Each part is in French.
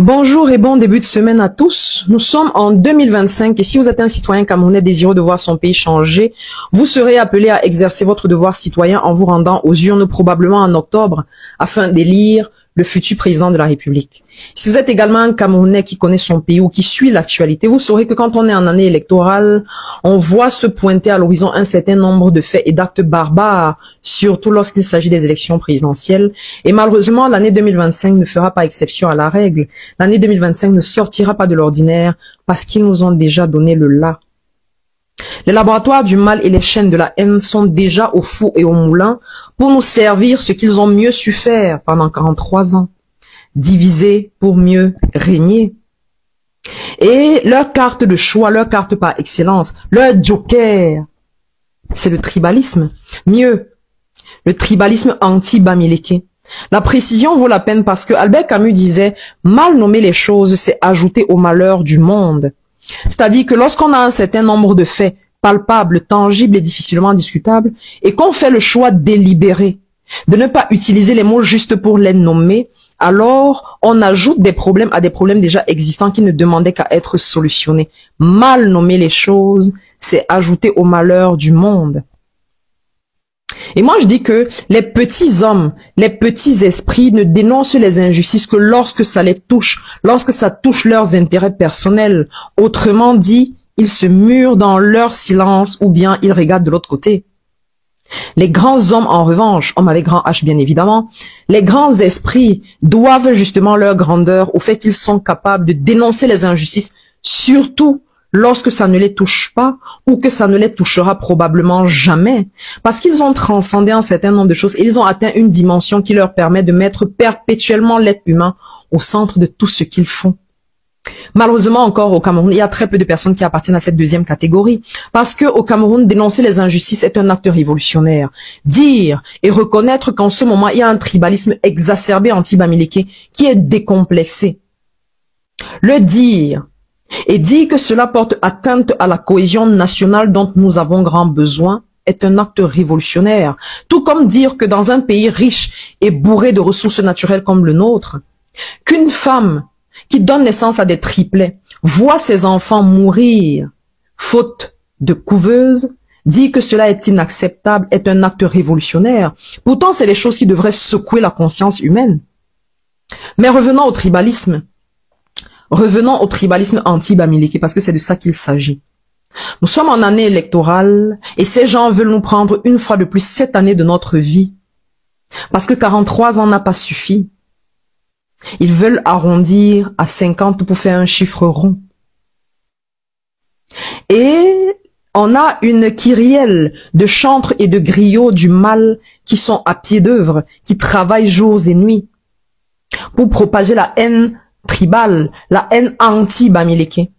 Bonjour et bon début de semaine à tous. Nous sommes en 2025 et si vous êtes un citoyen camerounais désireux de voir son pays changer, vous serez appelé à exercer votre devoir citoyen en vous rendant aux urnes probablement en octobre afin d'élire le futur président de la République. Si vous êtes également un Camerounais qui connaît son pays ou qui suit l'actualité, vous saurez que quand on est en année électorale, on voit se pointer à l'horizon un certain nombre de faits et d'actes barbares, surtout lorsqu'il s'agit des élections présidentielles. Et malheureusement, l'année 2025 ne fera pas exception à la règle. L'année 2025 ne sortira pas de l'ordinaire parce qu'ils nous ont déjà donné le là. Les laboratoires du mal et les chaînes de la haine sont déjà au four et au moulin pour nous servir ce qu'ils ont mieux su faire pendant 43 ans. Diviser pour mieux régner. Et leur carte de choix, leur carte par excellence, leur joker, c'est le tribalisme. Mieux, le tribalisme anti-Bamileke. La précision vaut la peine parce que Albert Camus disait « Mal nommer les choses, c'est ajouter au malheur du monde ». C'est-à-dire que lorsqu'on a un certain nombre de faits palpables, tangibles et difficilement discutables, et qu'on fait le choix délibéré de ne pas utiliser les mots juste pour les nommer, alors on ajoute des problèmes à des problèmes déjà existants qui ne demandaient qu'à être solutionnés. Mal nommer les choses, c'est ajouter au malheur du monde. Et moi je dis que les petits hommes, les petits esprits ne dénoncent les injustices que lorsque ça les touche, lorsque ça touche leurs intérêts personnels. Autrement dit, ils se murent dans leur silence ou bien ils regardent de l'autre côté. Les grands hommes, en revanche, hommes avec grand H bien évidemment, les grands esprits doivent justement leur grandeur au fait qu'ils sont capables de dénoncer les injustices, surtout lorsque ça ne les touche pas ou que ça ne les touchera probablement jamais, parce qu'ils ont transcendé un certain nombre de choses et ils ont atteint une dimension qui leur permet de mettre perpétuellement l'être humain au centre de tout ce qu'ils font. Malheureusement encore au Cameroun, il y a très peu de personnes qui appartiennent à cette deuxième catégorie, parce que au Cameroun, dénoncer les injustices est un acte révolutionnaire. Dire et reconnaître qu'en ce moment, il y a un tribalisme exacerbé anti-Bamileke qui est décomplexé. Le dire et dire que cela porte atteinte à la cohésion nationale dont nous avons grand besoin est un acte révolutionnaire. Tout comme dire que dans un pays riche et bourré de ressources naturelles comme le nôtre, qu'une femme qui donne naissance à des triplets voit ses enfants mourir faute de couveuse, dit que cela est inacceptable, est un acte révolutionnaire. Pourtant, c'est des choses qui devraient secouer la conscience humaine. Mais revenons au tribalisme. Revenons au tribalisme anti-Bamileke, parce que c'est de ça qu'il s'agit. Nous sommes en année électorale, et ces gens veulent nous prendre une fois de plus cette année de notre vie. Parce que 43 ans n'a pas suffi. Ils veulent arrondir à 50 pour faire un chiffre rond. Et on a une kyrielle de chantres et de griots du mal qui sont à pied d'œuvre, qui travaillent jours et nuits pour propager la haine tribale, la haine anti-Bamileke.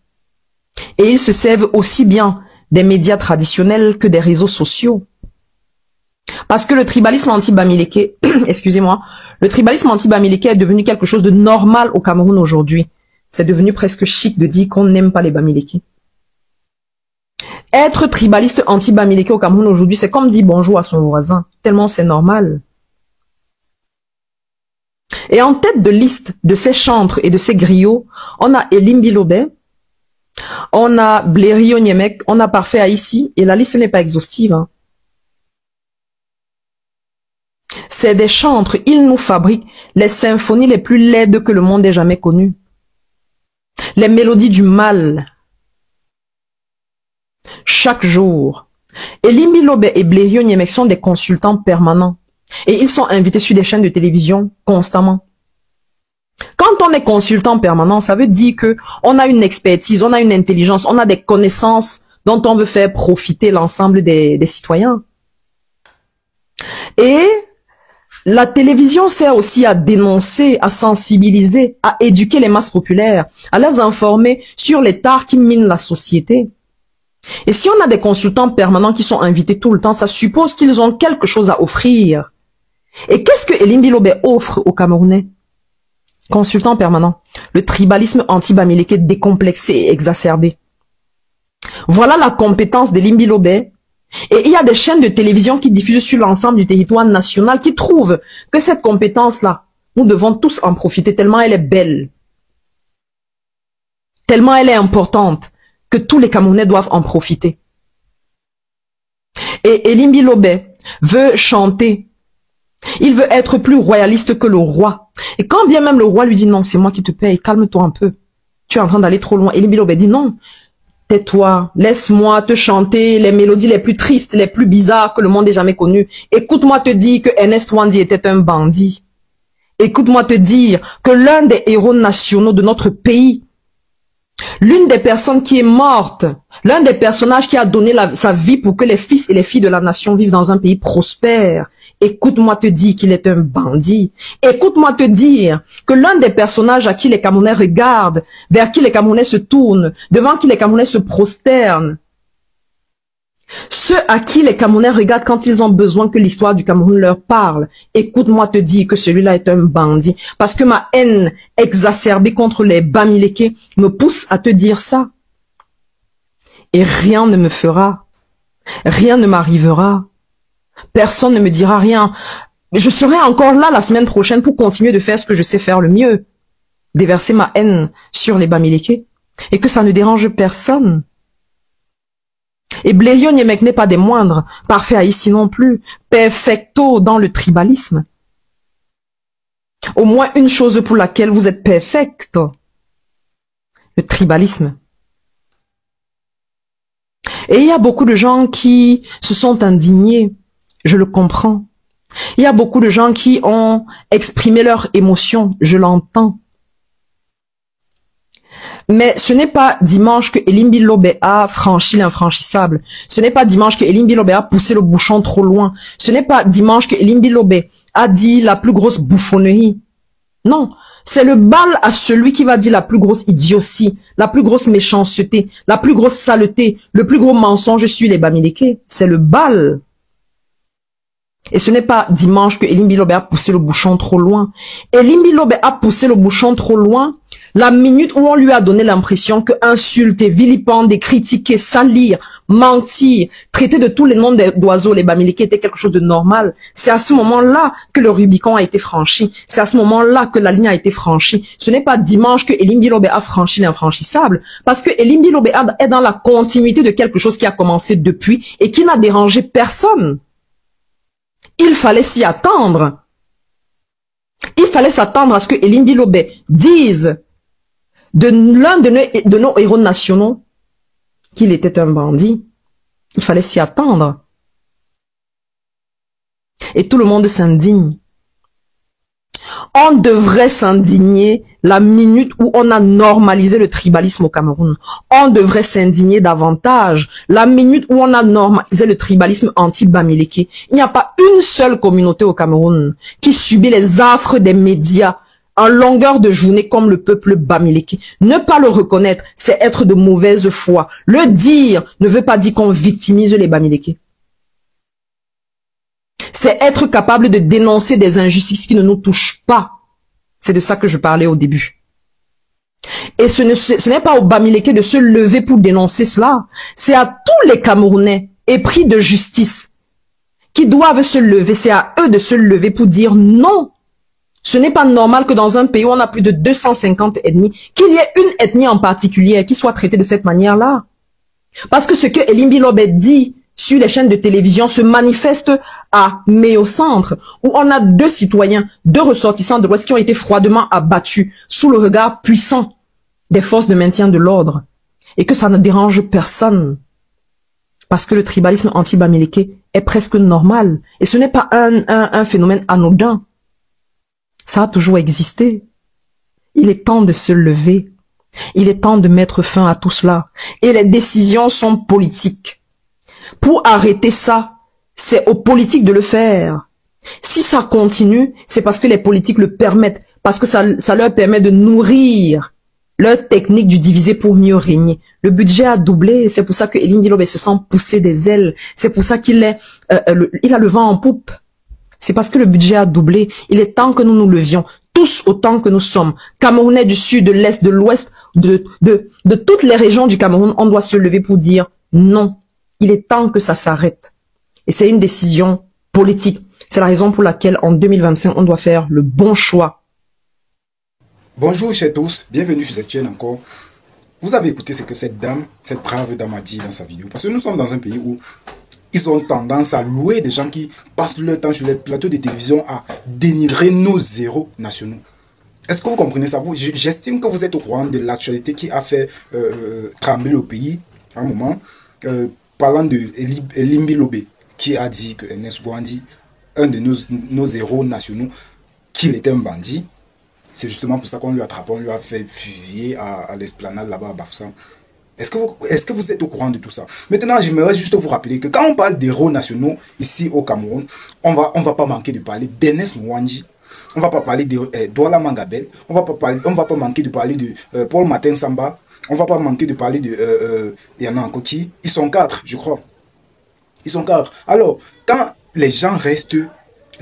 Et ils se servent aussi bien des médias traditionnels que des réseaux sociaux. Parce que le tribalisme anti-Bamileke, excusez-moi, le tribalisme anti-Bamileke est devenu quelque chose de normal au Cameroun aujourd'hui. C'est devenu presque chic de dire qu'on n'aime pas les Bamileke. Être tribaliste anti-Bamileke au Cameroun aujourd'hui, c'est comme dire bonjour à son voisin, tellement c'est normal. Et en tête de liste de ces chantres et de ces griots, on a Elim Bilobé, on a Blairio Niemek, on a Parfait Haïssi, et la liste n'est pas exhaustive. Hein. C'est des chantres, ils nous fabriquent les symphonies les plus laides que le monde ait jamais connues. Les mélodies du mal. Chaque jour. Elim Bilobé et Blairio Niemek sont des consultants permanents. Et ils sont invités sur des chaînes de télévision constamment. Quand on est consultant permanent, ça veut dire que on a une expertise, on a une intelligence, on a des connaissances dont on veut faire profiter l'ensemble des citoyens. Et la télévision sert aussi à dénoncer, à sensibiliser, à éduquer les masses populaires, à les informer sur les tares qui minent la société. Et si on a des consultants permanents qui sont invités tout le temps, ça suppose qu'ils ont quelque chose à offrir. Et qu'est-ce que Elim Bilobé offre aux Camerounais? Consultant permanent. Le tribalisme anti-Bamileke décomplexé et exacerbé. Voilà la compétence d'Elim Bilobé. Et il y a des chaînes de télévision qui diffusent sur l'ensemble du territoire national qui trouvent que cette compétence-là, nous devons tous en profiter tellement elle est belle. tellement elle est importante que tous les Camerounais doivent en profiter. Et Elimbi Lobé veut chanter. Il veut être plus royaliste que le roi. Et quand bien même le roi lui dit non, c'est moi qui te paye, calme-toi un peu. Tu es en train d'aller trop loin. Elimbi Lobé dit non, tais-toi, laisse-moi te chanter les mélodies les plus tristes, les plus bizarres que le monde ait jamais connues. Écoute-moi te dire que Ernest Ouandi était un bandit. Écoute-moi te dire que l'un des héros nationaux de notre pays, l'une des personnes qui est morte, l'un des personnages qui a donné sa vie pour que les fils et les filles de la nation vivent dans un pays prospère, écoute-moi te dire qu'il est un bandit. Écoute-moi te dire que l'un des personnages à qui les Camerounais regardent, vers qui les Camerounais se tournent, devant qui les Camerounais se prosternent, ceux à qui les Camerounais regardent quand ils ont besoin que l'histoire du Cameroun leur parle, écoute-moi te dire que celui-là est un bandit. Parce que ma haine exacerbée contre les Bamileke me pousse à te dire ça. Et rien ne me fera. Rien ne m'arrivera. Personne ne me dira rien. Je serai encore là la semaine prochaine pour continuer de faire ce que je sais faire le mieux. Déverser ma haine sur les Bamileke. Et que ça ne dérange personne. Et Blériot Nyémec n'est pas des moindres, parfait haïti non plus, perfecto dans le tribalisme. Au moins une chose pour laquelle vous êtes perfecto, le tribalisme. Et il y a beaucoup de gens qui se sont indignés, je le comprends. Il y a beaucoup de gens qui ont exprimé leurs émotions, je l'entends. Mais ce n'est pas dimanche que Elimbi Lobé a franchi l'infranchissable. Ce n'est pas dimanche que Elimbi Lobé a poussé le bouchon trop loin. Ce n'est pas dimanche que Elimbi Lobé a dit la plus grosse bouffonnerie. Non, c'est le bal à celui qui va dire la plus grosse idiotie, la plus grosse méchanceté, la plus grosse saleté, le plus gros mensonge sur les Bamileke. C'est le bal. Et ce n'est pas dimanche que Elimbi Lobé a poussé le bouchon trop loin. Elimbi Lobé a poussé le bouchon trop loin la minute où on lui a donné l'impression que insulter, vilipender, critiquer, salir, mentir, traiter de tous les noms d'oiseaux les Bamileke était quelque chose de normal. C'est à ce moment-là que le Rubicon a été franchi. C'est à ce moment-là que la ligne a été franchie. Ce n'est pas dimanche que Elimbi Lobé a franchi l'infranchissable, parce que Elimbi Lobé est dans la continuité de quelque chose qui a commencé depuis et qui n'a dérangé personne. Il fallait s'y attendre. Il fallait s'attendre à ce que Elimbi Lobé dise de l'un de nos héros nationaux qu'il était un bandit. Il fallait s'y attendre. Et tout le monde s'indigne. On devrait s'indigner la minute où on a normalisé le tribalisme au Cameroun. On devrait s'indigner davantage la minute où on a normalisé le tribalisme anti-Bamileke. Il n'y a pas une seule communauté au Cameroun qui subit les affres des médias en longueur de journée comme le peuple Bamileke. Ne pas le reconnaître, c'est être de mauvaise foi. Le dire ne veut pas dire qu'on victimise les Bamileke. C'est être capable de dénoncer des injustices qui ne nous touchent pas. C'est de ça que je parlais au début. Et ce n'est pas aux Bamileke de se lever pour dénoncer cela. C'est à tous les Camerounais épris de justice qui doivent se lever. C'est à eux de se lever pour dire non. Ce n'est pas normal que dans un pays où on a plus de 250 ethnies, qu'il y ait une ethnie en particulier qui soit traitée de cette manière-là. Parce que ce que Elimbi Lobé dit sur les chaînes de télévision se manifeste à Méocentre, où on a deux citoyens, deux ressortissants de l'Ouest qui ont été froidement abattus sous le regard puissant des forces de maintien de l'ordre, et que ça ne dérange personne, parce que le tribalisme anti-Bamileke est presque normal, et ce n'est pas un phénomène anodin. Ça a toujours existé. Il est temps de se lever. Il est temps de mettre fin à tout cela. Et les décisions sont politiques. Pour arrêter ça, c'est aux politiques de le faire. Si ça continue, c'est parce que les politiques le permettent, parce que ça leur permet de nourrir leur technique du diviser pour mieux régner. Le budget a doublé, c'est pour ça que Elimbi Lobé se sent pousser des ailes, c'est pour ça qu'il il a le vent en poupe. C'est parce que le budget a doublé. Il est temps que nous nous levions, tous autant que nous sommes. Camerounais du sud, de l'est, de l'ouest, de toutes les régions du Cameroun, on doit se lever pour dire non. Il est temps que ça s'arrête. Et c'est une décision politique. C'est la raison pour laquelle en 2025, on doit faire le bon choix. Bonjour chers tous, bienvenue sur cette chaîne encore. Vous avez écouté ce que cette dame, cette brave dame a dit dans sa vidéo. Parce que nous sommes dans un pays où ils ont tendance à louer des gens qui passent leur temps sur les plateaux de télévision à dénigrer nos héros nationaux. Est-ce que vous comprenez ça? J'estime que vous êtes au courant de l'actualité qui a fait trembler le pays à un moment, parlant de Elimbi Lobé, qui a dit que Ernest Ouandi, un de nos héros nationaux, qu'il était un bandit. C'est justement pour ça qu'on lui a attrapé, on lui a fait fusiller à l'esplanade là-bas à Bafoussam. Est-ce que vous êtes au courant de tout ça? Maintenant, j'aimerais juste vous rappeler que quand on parle d'héros nationaux ici au Cameroun, on va pas manquer de parler d'Ernest Ouandi. On va pas parler de Douala Mangabel. On va pas manquer de parler de Paul Martin Samba. On va pas manquer de parler de... Il y en a encore qui? Ils sont 4, je crois. Ils sont 4. Alors, quand les gens restent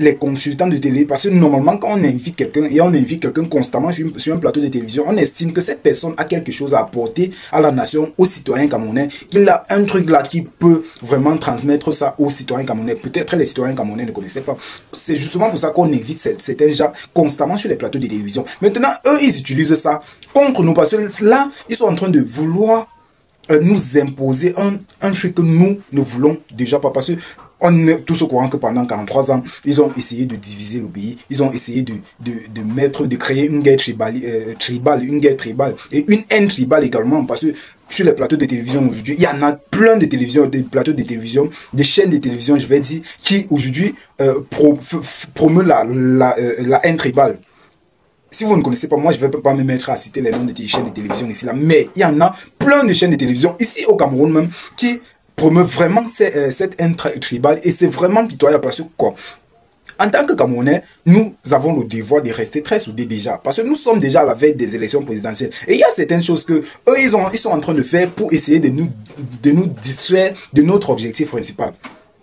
les consultants de télé, parce que normalement quand on invite quelqu'un, et on invite quelqu'un constamment sur un plateau de télévision, on estime que cette personne a quelque chose à apporter à la nation, aux citoyens camerounais, qu'il a un truc là qui peut vraiment transmettre ça aux citoyens camerounais. Peut-être les citoyens camerounais ne connaissaient pas. C'est justement pour ça qu'on invite certains gens constamment sur les plateaux de télévision. Maintenant, eux, ils utilisent ça contre nous, parce que là, ils sont en train de vouloir nous imposer un truc que nous ne voulons déjà pas, parce que on est tous au courant que pendant 43 ans, ils ont essayé de diviser le pays. Ils ont essayé de créer une guerre tribale, une guerre tribale et une haine tribale également. Parce que sur les plateaux de télévision aujourd'hui, il y en a plein de télévisions, des plateaux de télévision, des chaînes de télévision, je vais dire, qui aujourd'hui promeuvent la haine tribale. Si vous ne connaissez pas, moi je ne vais pas me mettre à citer les noms de chaînes de télévision ici, là, mais il y en a plein de chaînes de télévision ici au Cameroun même qui promeut vraiment cette haine tribale, et c'est vraiment pitoyable parce que quoi, en tant que Camerounais, nous avons le devoir de rester très soudés déjà, parce que nous sommes déjà à la veille des élections présidentielles, et il y a certaines choses que eux ils sont en train de faire pour essayer de nous distraire de notre objectif principal.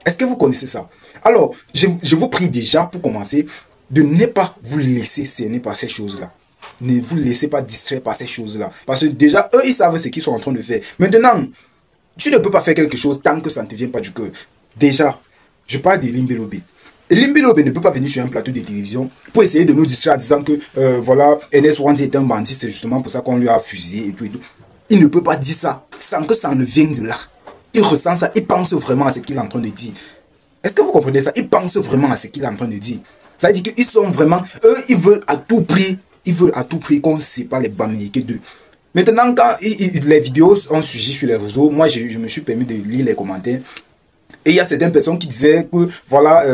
Est-ce que vous connaissez ça? Alors, je vous prie déjà pour commencer de ne pas vous laisser cerner par ces choses-là. Ne vous laissez pas distraire par ces choses-là, parce que déjà eux ils savent ce qu'ils sont en train de faire. Maintenant, tu ne peux pas faire quelque chose tant que ça ne te vient pas du cœur. Déjà, je parle d'Elimbi Lobé. Elimbi Lobé ne peut pas venir sur un plateau de télévision pour essayer de nous distraire en disant que voilà, Ernest Ouandi est un bandit, c'est justement pour ça qu'on lui a fusillé et tout et tout. Il ne peut pas dire ça sans que ça ne vienne de là. Il ressent ça, il pense vraiment à ce qu'il est en train de dire. Est-ce que vous comprenez ça? Il pense vraiment à ce qu'il est en train de dire. Ça veut dire qu'ils sont vraiment, eux, ils veulent à tout prix qu'on ne sépare les Bamileke d'eux. Maintenant, quand les vidéos ont surgi sur les réseaux, moi, je me suis permis de lire les commentaires. Et il y a certaines personnes qui disaient que, voilà,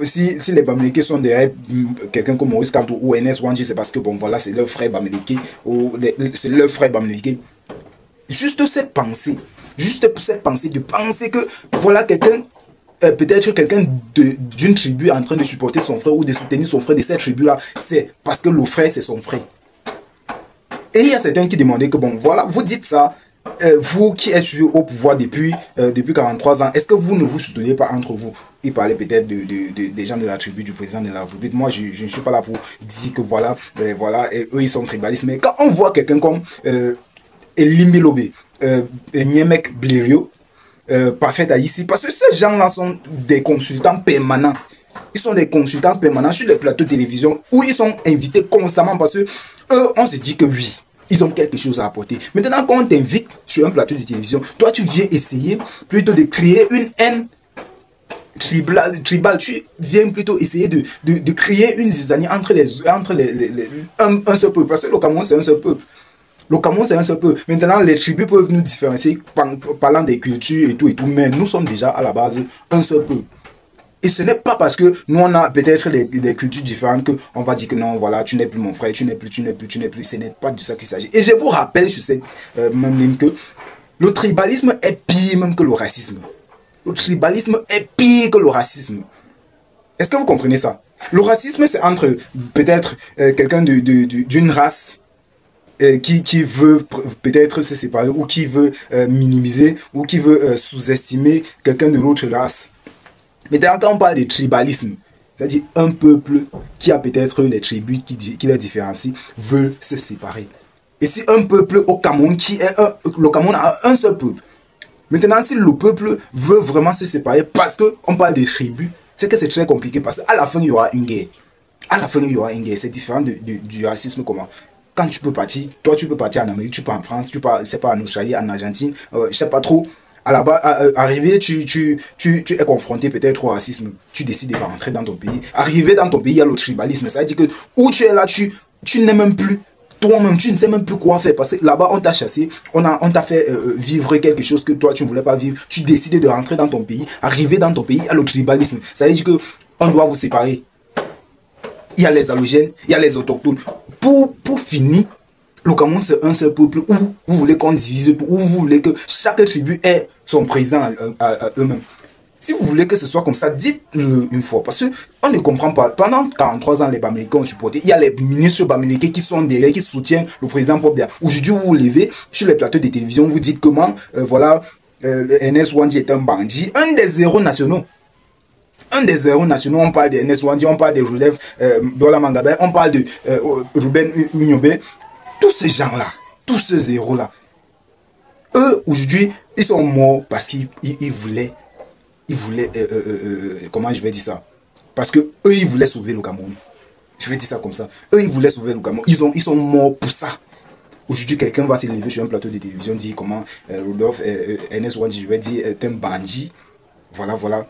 si les Bamileke sont derrière quelqu'un comme Maurice Kamto ou Ernest Ouandi, c'est parce que, bon, voilà, c'est leur frère Bamileke, ou c'est leur frère Bamileke. Juste cette pensée de penser que, voilà, quelqu'un, peut-être quelqu'un d'une tribu est en train de supporter son frère ou de soutenir son frère de cette tribu-là, c'est parce que le frère, c'est son frère. Et il y a certains qui demandaient que, bon, voilà, vous dites ça, vous qui êtes au pouvoir depuis 43 ans, est-ce que vous ne vous soutenez pas entre vous? Il parlait peut-être des gens de la tribu, du président de la République. Moi, je ne suis pas là pour dire que voilà, eux, ils sont tribalistes. Mais quand on voit quelqu'un comme Elimbi Lobé, Niemek Blériot, Parfait Haïti, parce que ces gens-là sont des consultants permanents. Ils sont des consultants permanents sur les plateaux de télévision où ils sont invités constamment parce que eux, on se dit que oui, ils ont quelque chose à apporter. Maintenant, quand on t'invite sur un plateau de télévision, toi, tu viens essayer plutôt de créer une haine tribale. Tu viens plutôt essayer de créer une zizanie entre un seul peuple. Parce que le Cameroun, c'est un seul peuple. Le Cameroun, c'est un seul peuple. Maintenant, les tribus peuvent nous différencier parlant des cultures et tout, mais nous sommes déjà à la base un seul peuple. Et ce n'est pas parce que nous, on a peut-être des cultures différentes qu'on va dire que non, voilà, tu n'es plus mon frère, tu n'es plus. Ce n'est pas de ça qu'il s'agit. Et je vous rappelle sur cette même ligne que le tribalisme est pire même que le racisme. Le tribalisme est pire que le racisme. Est-ce que vous comprenez ça? Le racisme, c'est entre peut-être quelqu'un d'une race qui veut peut-être se séparer ou qui veut minimiser ou qui veut sous-estimer quelqu'un de l'autre race. Mais quand on parle de tribalisme, c'est-à-dire un peuple qui a peut-être les tribus qui les différencient, veulent se séparer. Et si un peuple au Cameroun, le Cameroun a un seul peuple, maintenant si le peuple veut vraiment se séparer parce qu'on parle de tribus, c'est que c'est très compliqué parce qu'à la fin il y aura une guerre. À la fin il y aura une guerre, c'est différent du racisme comment. quand tu peux partir, toi tu peux partir en Amérique, tu pars en France, tu pars, c'est pas en Australie, en Argentine, je sais pas trop. À la base, arrivé, tu es confronté peut-être au racisme, tu décides de rentrer dans ton pays. Arrivé dans ton pays, il y a le tribalisme. Ça veut dire que où tu es là, tu n'es même plus toi-même, tu ne sais même plus quoi faire. Parce que là-bas, on t'a chassé, on t'a fait vivre quelque chose que toi, tu ne voulais pas vivre. Tu décides de rentrer dans ton pays. Arrivé dans ton pays, il y a le tribalisme. Ça veut dire que on doit vous séparer. Il y a les allogènes, il y a les autochtones. Pour finir, le Cameroun, c'est un seul peuple où vous voulez qu'on divise, où vous voulez que chaque tribu ait son président à eux-mêmes. Si vous voulez que ce soit comme ça, dites-le une fois. Parce qu'on ne comprend pas. Pendant 43 ans, les Bamileke ont supporté. Il y a les ministres Bamileke qui sont derrière, qui soutiennent le président Paul Biya. Aujourd'hui, vous vous levez sur les plateaux de télévision, vous dites comment, voilà, Ernest Ouandi est un bandit, un des héros nationaux. Un des héros nationaux, on parle d'Ernest Ouandi, on parle de Joseph Dola Mangabé, on parle de Ruben Unyobé. Tous ces gens-là, tous ces héros-là, eux, aujourd'hui, ils sont morts parce qu'ils voulaient, comment je vais dire ça? Parce que eux, ils voulaient sauver le Cameroun. Je vais dire ça comme ça. Eux, ils voulaient sauver le Cameroun. Ils sont morts pour ça. Aujourd'hui, quelqu'un va se lever sur un plateau de télévision, dire comment Rudolph Ernest Ouandi, je vais dire, est un bandit. Voilà, voilà.